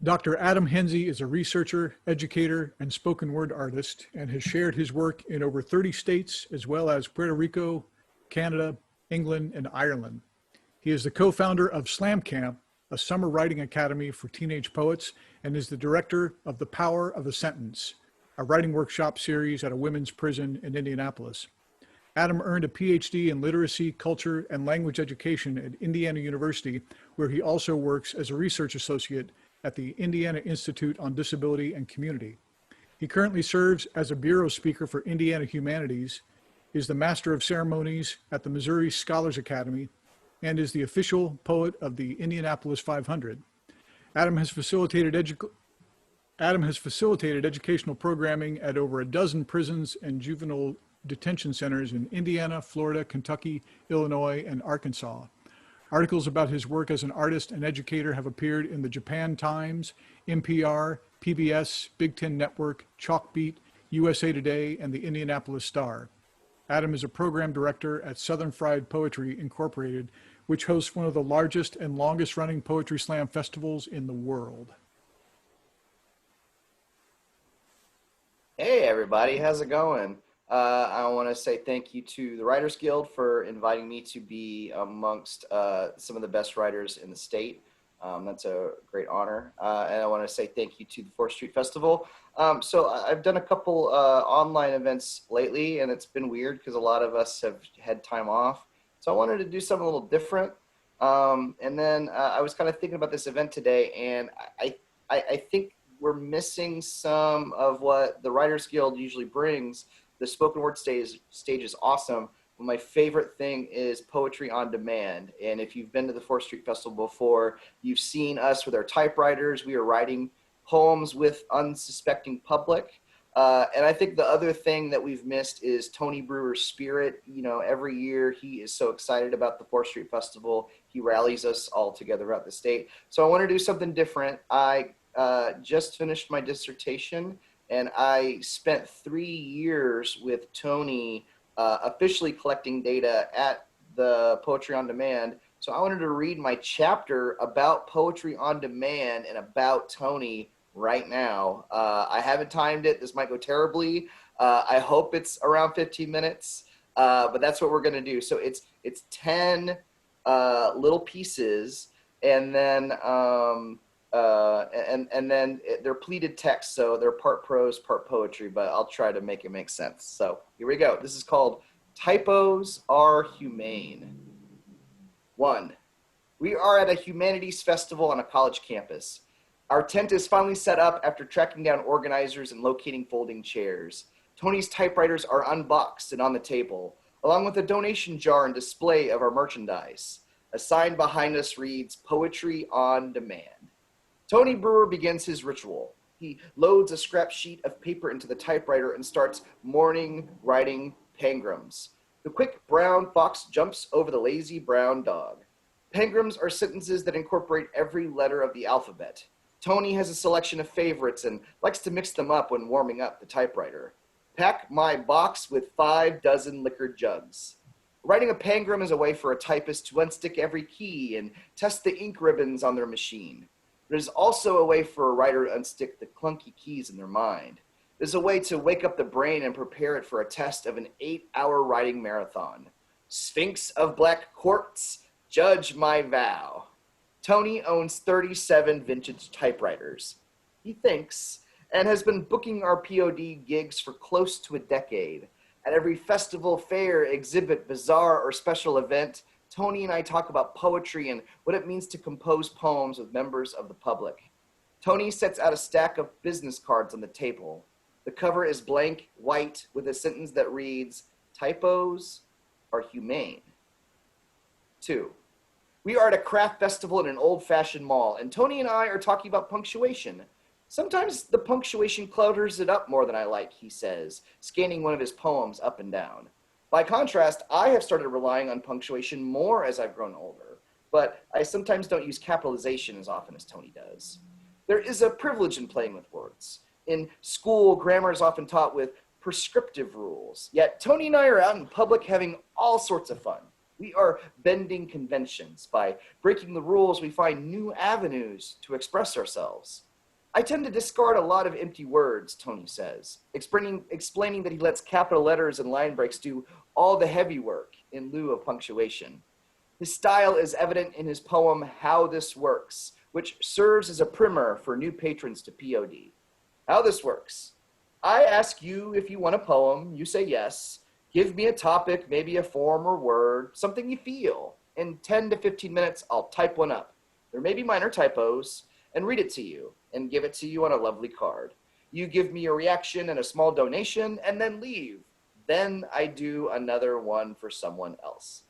Dr. Adam Henze is a researcher, educator, and spoken word artist, and has shared his work in over 30 states, as well as Puerto Rico, Canada, England, and Ireland. He is the co-founder of Slam Camp, a summer writing academy for teenage poets, and is the director of The Power of a Sentence, a writing workshop series at a women's prison in Indianapolis. Adam earned a PhD in literacy, culture, and language education at Indiana University, where he also works as a research associate at the Indiana Institute on Disability and Community. He currently serves as a bureau speaker for Indiana Humanities, is the Master of Ceremonies at the Missouri Scholars Academy, and is the official poet of the Indianapolis 500. Adam has facilitated educational programming at over a dozen prisons and juvenile detention centers in Indiana, Florida, Kentucky, Illinois, and Arkansas. Articles about his work as an artist and educator have appeared in the Japan Times, NPR, PBS, Big Ten Network, Chalkbeat, USA Today, and the Indianapolis Star. Adam is a program director at Southern Fried Poetry Incorporated, which hosts one of the largest and longest running poetry slam festivals in the world. Hey everybody, how's it going? I want to say thank you to the Writers Guild for inviting me to be amongst some of the best writers in the state. That's a great honor. And I want to say thank you to the 4th Street Festival. So I've done a couple online events lately, and it's been weird because a lot of us have had time off. So I wanted to do something a little different. And then I was kind of thinking about this event today, and I think we're missing some of what the Writers Guild usually brings. The spoken word stage is awesome. But my favorite thing is poetry on demand. And if you've been to the 4th Street Festival before, you've seen us with our typewriters. We are writing poems with unsuspecting public. And I think the other thing that we've missed is Tony Brewer's spirit. You know, every year he is so excited about the 4th Street Festival. He rallies us all together throughout the state. So I want to do something different. I just finished my dissertation, and I spent 3 years with Tony officially collecting data at the Poetry on Demand. So I wanted to read my chapter about Poetry on Demand and about Tony right now. I haven't timed it. This might go terribly. I hope it's around 15 minutes, but that's what we're going to do. So it's 10 little pieces, and then they're pleated text, so they're part prose, part poetry, but I'll try to make it make sense. So here we go. This is called Typos Are Humane. 1. We are at a humanities festival on a college campus. Our tent is finally set up after tracking down organizers and locating folding chairs. Tony's typewriters are unboxed and on the table, along with a donation jar and display of our merchandise. A sign behind us reads, Poetry on Demand. Tony Brewer begins his ritual. He loads a scrap sheet of paper into the typewriter and starts morning writing pangrams. The quick brown fox jumps over the lazy brown dog. Pangrams are sentences that incorporate every letter of the alphabet. Tony has a selection of favorites and likes to mix them up when warming up the typewriter. Pack my box with 5 dozen liquor jugs. Writing a pangram is a way for a typist to unstick every key and test the ink ribbons on their machine. It is also a way for a writer to unstick the clunky keys in their mind. It is a way to wake up the brain and prepare it for a test of an 8-hour writing marathon. Sphinx of Black Quartz, judge my vow. Tony owns 37 vintage typewriters, he thinks, and has been booking our POD gigs for close to a decade. At every festival, fair, exhibit, bazaar, or special event, Tony and I talk about poetry and what it means to compose poems with members of the public. Tony sets out a stack of business cards on the table. The cover is blank, white, with a sentence that reads, Typos are humane. 2. We are at a craft festival in an old-fashioned mall, and Tony and I are talking about punctuation. Sometimes the punctuation clutters it up more than I like, he says, scanning one of his poems up and down. By contrast, I have started relying on punctuation more as I've grown older, but I sometimes don't use capitalization as often as Tony does. There is a privilege in playing with words. In school, grammar is often taught with prescriptive rules, yet Tony and I are out in public having all sorts of fun. We are bending conventions. By breaking the rules, we find new avenues to express ourselves. I tend to discard a lot of empty words, Tony says, explaining that he lets capital letters and line breaks do all the heavy work in lieu of punctuation. His style is evident in his poem, How This Works, which serves as a primer for new patrons to POD. How this works. I ask you if you want a poem, you say yes. Give me a topic, maybe a form or word, something you feel. In 10 to 15 minutes, I'll type one up. There may be minor typos, and read it to you, and give it to you on a lovely card. You give me a reaction and a small donation, and then leave. Then I do another one for someone else.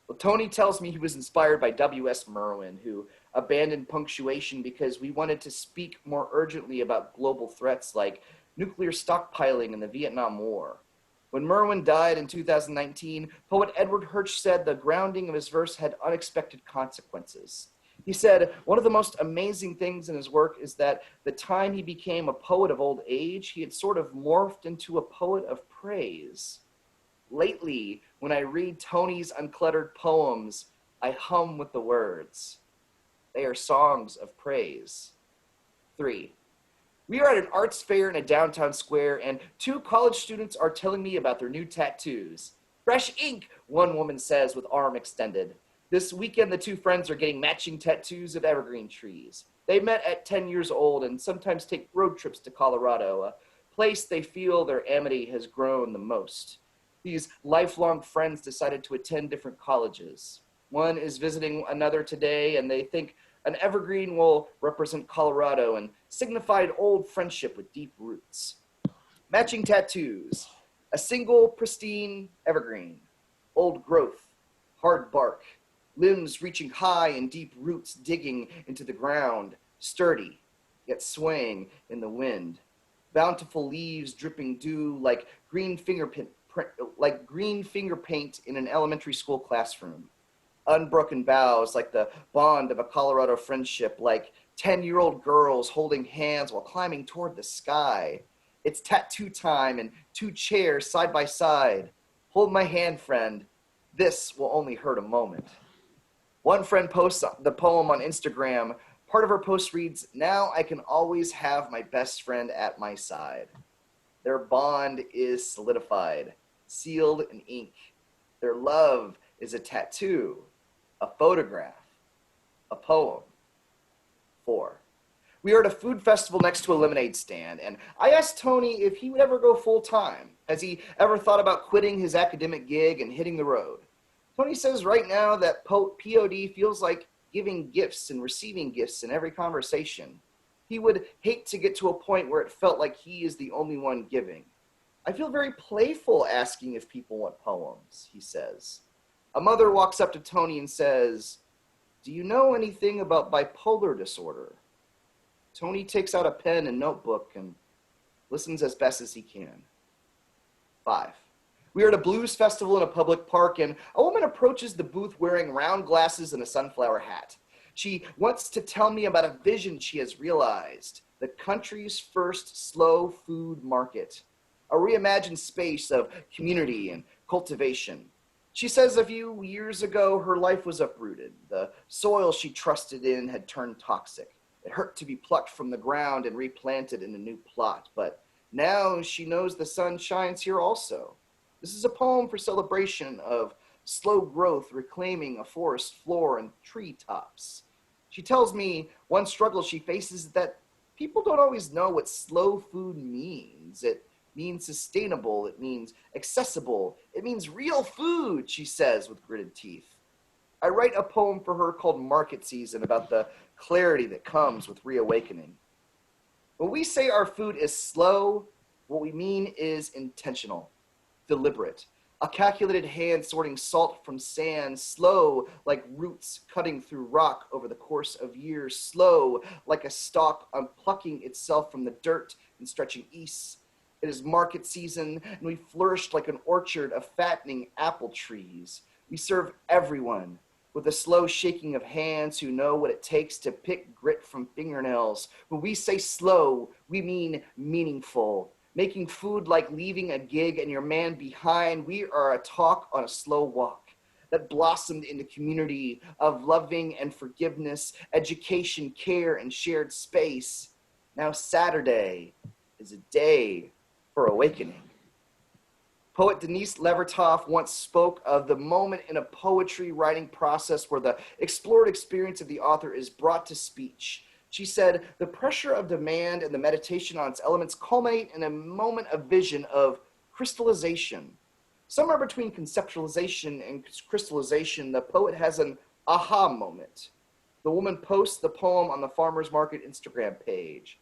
Well, Tony tells me he was inspired by W.S. Merwin, who abandoned punctuation because we wanted to speak more urgently about global threats like nuclear stockpiling in the Vietnam War. When Merwin died in 2019, poet Edward Hirsch said the grounding of his verse had unexpected consequences. He said, one of the most amazing things in his work is that the time he became a poet of old age, he had sort of morphed into a poet of praise. Lately, when I read Tony's uncluttered poems, I hum with the words. They are songs of praise. 3. We are at an arts fair in a downtown square, and 2 college students are telling me about their new tattoos. Fresh ink, one woman says with arm extended. This weekend, the 2 friends are getting matching tattoos of evergreen trees. They met at 10 years old and sometimes take road trips to Colorado, a place they feel their amity has grown the most. These lifelong friends decided to attend different colleges. One is visiting another today, and they think an evergreen will represent Colorado and signified old friendship with deep roots. Matching tattoos. A single pristine evergreen. Old growth. Hard bark. Limbs reaching high and deep roots digging into the ground, sturdy, yet swaying in the wind. Bountiful leaves dripping dew like green finger paint in an elementary school classroom. Unbroken boughs like the bond of a Colorado friendship, like 10-year-old girls holding hands while climbing toward the sky. It's tattoo time and 2 chairs side by side. Hold my hand, friend. This will only hurt a moment. One friend posts the poem on Instagram. Part of her post reads, now I can always have my best friend at my side. Their bond is solidified, sealed in ink. Their love is a tattoo, a photograph, a poem. 4. We are at a food festival next to a lemonade stand, and I asked Tony if he would ever go full time. Has he ever thought about quitting his academic gig and hitting the road? Tony says right now that POD feels like giving gifts and receiving gifts in every conversation. He would hate to get to a point where it felt like he is the only one giving. I feel very playful asking if people want poems, he says. A mother walks up to Tony and says, do you know anything about bipolar disorder? Tony takes out a pen and notebook and listens as best as he can. 5. We are at a blues festival in a public park, and a woman approaches the booth wearing round glasses and a sunflower hat. She wants to tell me about a vision she has realized, the country's first slow food market, a reimagined space of community and cultivation. She says a few years ago, her life was uprooted. The soil she trusted in had turned toxic. It hurt to be plucked from the ground and replanted in a new plot, but now she knows the sun shines here also. This is a poem for celebration of slow growth reclaiming a forest floor and treetops. She tells me one struggle she faces is that people don't always know what slow food means. It means sustainable, it means accessible, it means real food, she says with gritted teeth. I write a poem for her called Market Season about the clarity that comes with reawakening. When we say our food is slow, what we mean is intentional. Deliberate, a calculated hand sorting salt from sand, slow like roots cutting through rock over the course of years, slow like a stalk unplucking itself from the dirt and stretching east. It is market season, and we flourished like an orchard of fattening apple trees. We serve everyone with a slow shaking of hands who know what it takes to pick grit from fingernails. When we say slow, we mean meaningful. Making food like leaving a gig and your man behind, we are a talk on a slow walk that blossomed in the community of loving and forgiveness, education, care, and shared space. Now Saturday is a day for awakening. Poet Denise Levertov once spoke of the moment in a poetry writing process where the explored experience of the author is brought to speech. She said, the pressure of demand and the meditation on its elements culminate in a moment of vision of crystallization. Somewhere between conceptualization and crystallization, the poet has an aha moment. The woman posts the poem on the Farmer's Market Instagram page.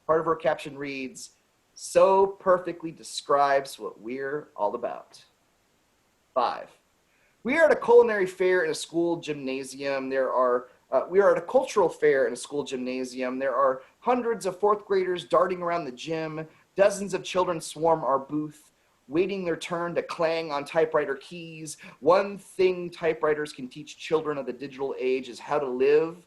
Part of her caption reads, so perfectly describes what we're all about. 5. We are at a culinary fair in a school gymnasium. We are at a cultural fair in a school gymnasium. There are hundreds of fourth graders darting around the gym. Dozens of children swarm our booth, waiting their turn to clang on typewriter keys. One thing typewriters can teach children of the digital age is how to live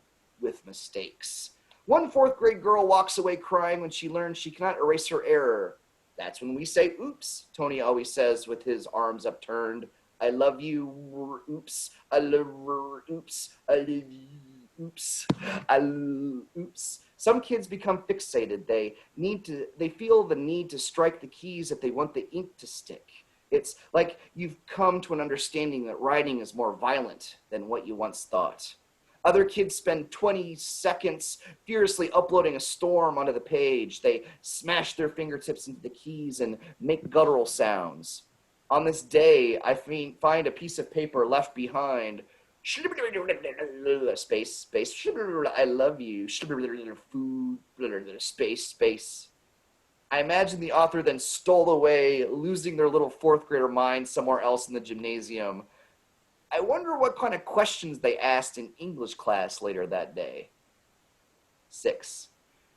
with mistakes. One fourth grade girl walks away crying when she learns she cannot erase her error. That's when we say, oops, Tony always says with his arms upturned. I love you, oops, I love, oops, I love you, oops, oops. Some kids become fixated. They feel the need to strike the keys if they want the ink to stick. It's like you've come to an understanding that writing is more violent than what you once thought. Other kids spend 20 seconds furiously uploading a storm onto the page. They smash their fingertips into the keys and make guttural sounds. On this day, I find a piece of paper left behind. Space, space, I love you. Food, space, space. I imagine the author then stole away, losing their little fourth grader mind somewhere else in the gymnasium. I wonder what kind of questions they asked in English class later that day. 6.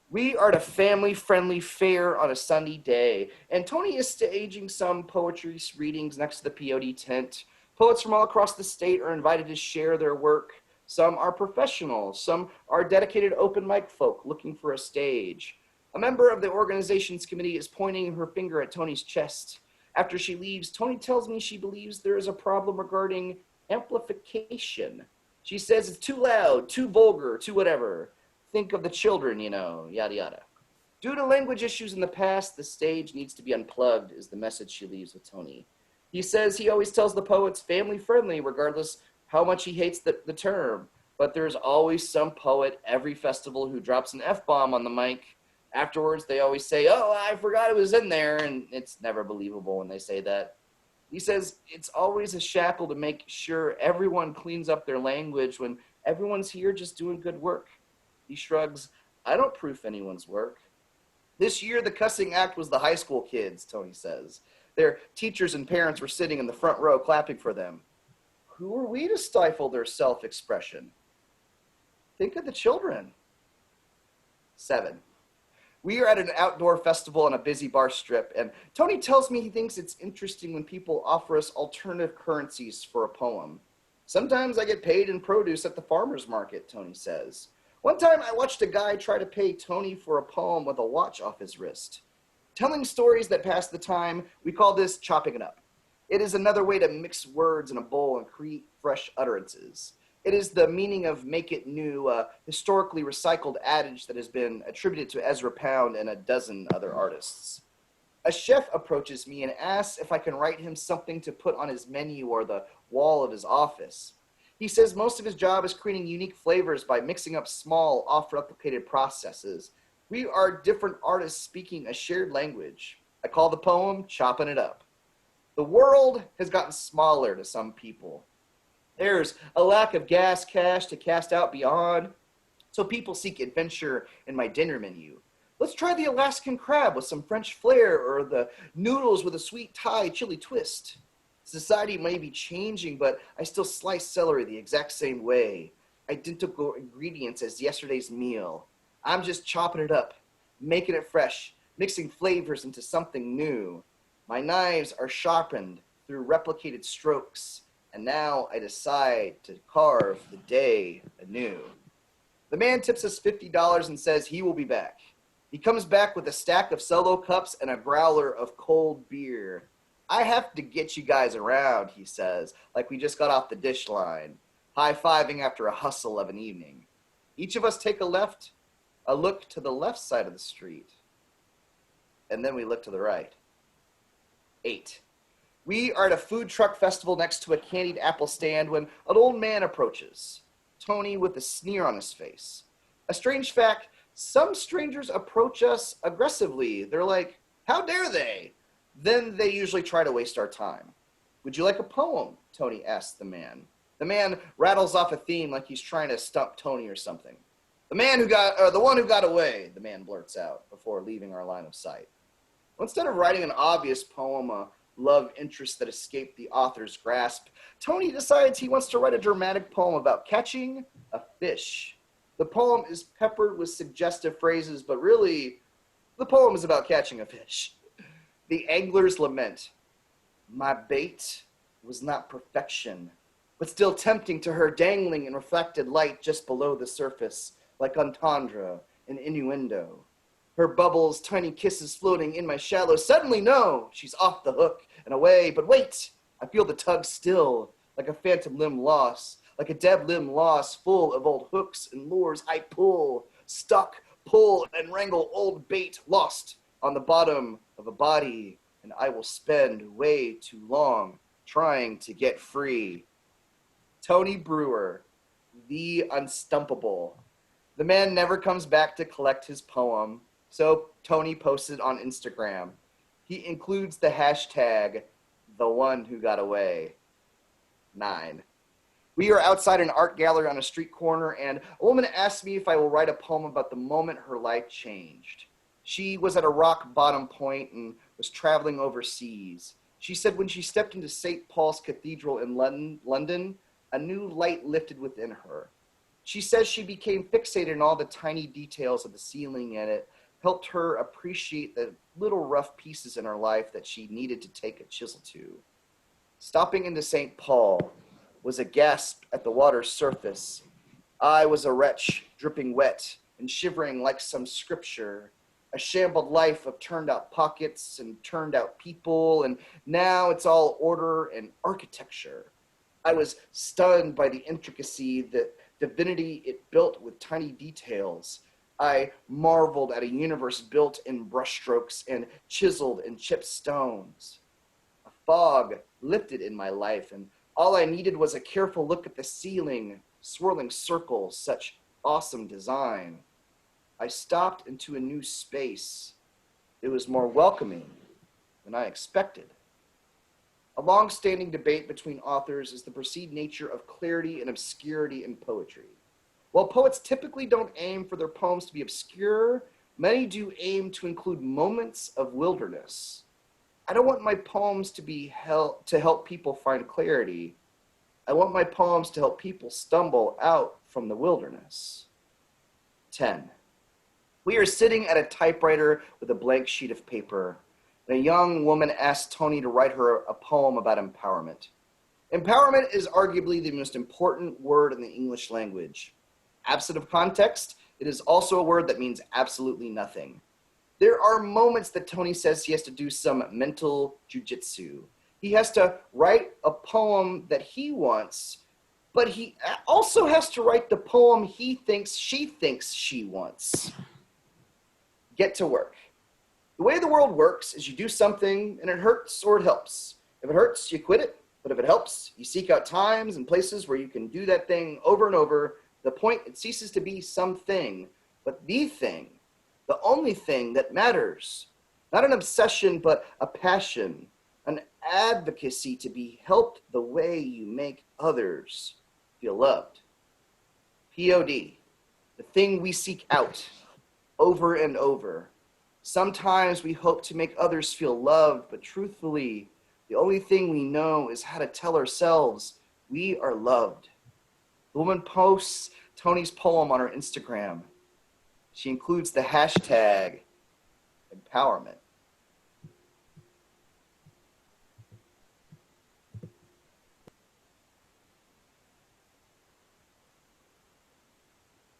We are at a family-friendly fair on a sunny day, and Tony is staging some poetry readings next to the POD tent. Poets from all across the state are invited to share their work. Some are professional, some are dedicated open mic folk looking for a stage. A member of the organization's committee is pointing her finger at Tony's chest. After she leaves, Tony tells me she believes there is a problem regarding amplification. She says it's too loud, too vulgar, too whatever. Think of the children, yada yada. Due to language issues in the past, the stage needs to be unplugged, is the message she leaves with Tony. He says he always tells the poets family friendly, regardless how much he hates the term. But there's always some poet every festival who drops an F-bomb on the mic. Afterwards, they always say, oh, I forgot it was in there, and it's never believable when they say that. He says it's always a shackle to make sure everyone cleans up their language when everyone's here just doing good work. He shrugs, I don't proof anyone's work. This year, the cussing act was the high school kids, Tony says. Their teachers and parents were sitting in the front row clapping for them. Who are we to stifle their self-expression? Think of the children. 7. We are at an outdoor festival on a busy bar strip, and Tony tells me he thinks it's interesting when people offer us alternative currencies for a poem. Sometimes I get paid in produce at the farmer's market, Tony says. One time I watched a guy try to pay Tony for a poem with a watch off his wrist. Telling stories that pass the time, we call this chopping it up. It is another way to mix words in a bowl and create fresh utterances. It is the meaning of make it new, a historically recycled adage that has been attributed to Ezra Pound and a dozen other artists. A chef approaches me and asks if I can write him something to put on his menu or the wall of his office. He says most of his job is creating unique flavors by mixing up small, oft-replicated processes. We are different artists speaking a shared language. I call the poem Chopping It Up. The world has gotten smaller to some people. There's a lack of gas cash to cast out beyond, so people seek adventure in my dinner menu. Let's try the Alaskan crab with some French flair or the noodles with a sweet Thai chili twist. Society may be changing, but I still slice celery the exact same way. Identical ingredients as yesterday's meal. I'm just chopping it up, making it fresh, mixing flavors into something new. My knives are sharpened through replicated strokes, and now I decide to carve the day anew. The man tips us $50 and says he will be back. He comes back with a stack of solo cups and a growler of cold beer. I have to get you guys around, he says, like we just got off the dish line, high-fiving after a hustle of an evening. Each of us take a left, a look to the left side of the street, and then we look to the right. 8. We are at a food truck festival next to a candied apple stand when an old man approaches, Tony with a sneer on his face. A strange fact, some strangers approach us aggressively. They're like, how dare they? Then they usually try to waste our time. Would you like a poem? Tony asks the man. The man rattles off a theme like he's trying to stump Tony or something. The one who got away, the man blurts out before leaving our line of sight. Instead of writing an obvious poem, a love interest that escaped the author's grasp, Tony decides he wants to write a dramatic poem about catching a fish. The poem is peppered with suggestive phrases, but really, the poem is about catching a fish. The angler's lament. My bait was not perfection, but still tempting to her, dangling in reflected light just below the surface, like entendre and innuendo. Her bubbles, tiny kisses floating in my shallows. Suddenly, no, she's off the hook and away. But wait, I feel the tug still, like a phantom limb lost, like a dead limb lost, full of old hooks and lures. I pull, stuck, pull, and wrangle old bait lost on the bottom of a body, and I will spend way too long trying to get free. Tony Brewer, the unstumpable. The man never comes back to collect his poem, so Tony posted on Instagram. He includes the hashtag, the one who got away. 9. We are outside an art gallery on a street corner, and a woman asked me if I will write a poem about the moment her life changed. She was at a rock bottom point and was traveling overseas. She said when she stepped into St. Paul's Cathedral in London, a new light lifted within her. She says she became fixated on all the tiny details of the ceiling, and it helped her appreciate the little rough pieces in her life that she needed to take a chisel to. Stopping into St. Paul was a gasp at the water's surface. I was a wretch, dripping wet and shivering like some scripture, a shambled life of turned-out pockets and turned-out people, and now it's all order and architecture. I was stunned by the intricacy, the divinity it built with tiny details. I marveled at a universe built in brushstrokes and chiseled in chipped stones. A fog lifted in my life, and all I needed was a careful look at the ceiling, swirling circles, such awesome design. I stopped into a new space. It was more welcoming than I expected. A long-standing debate between authors is the perceived nature of clarity and obscurity in poetry. While poets typically don't aim for their poems to be obscure, many do aim to include moments of wilderness. I don't want my poems to help people find clarity. I want my poems to help people stumble out from the wilderness. 10. We are sitting at a typewriter with a blank sheet of paper. A young woman asked Tony to write her a poem about empowerment. Empowerment is arguably the most important word in the English language. Absent of context, it is also a word that means absolutely nothing. There are moments that Tony says he has to do some mental jujitsu. He has to write a poem that he wants, but he also has to write the poem he thinks she wants. Get to work. The way the world works is you do something and it hurts or it helps. If it hurts, you quit it. But if it helps, you seek out times and places where you can do that thing over and over. The point, it ceases to be something, but the thing, the only thing that matters. Not an obsession, but a passion, an advocacy to be helped the way you make others feel loved. POD, the thing we seek out over and over. Sometimes we hope to make others feel loved, but truthfully, the only thing we know is how to tell ourselves we are loved. The woman posts Tony's poem on her Instagram. She includes the hashtag empowerment.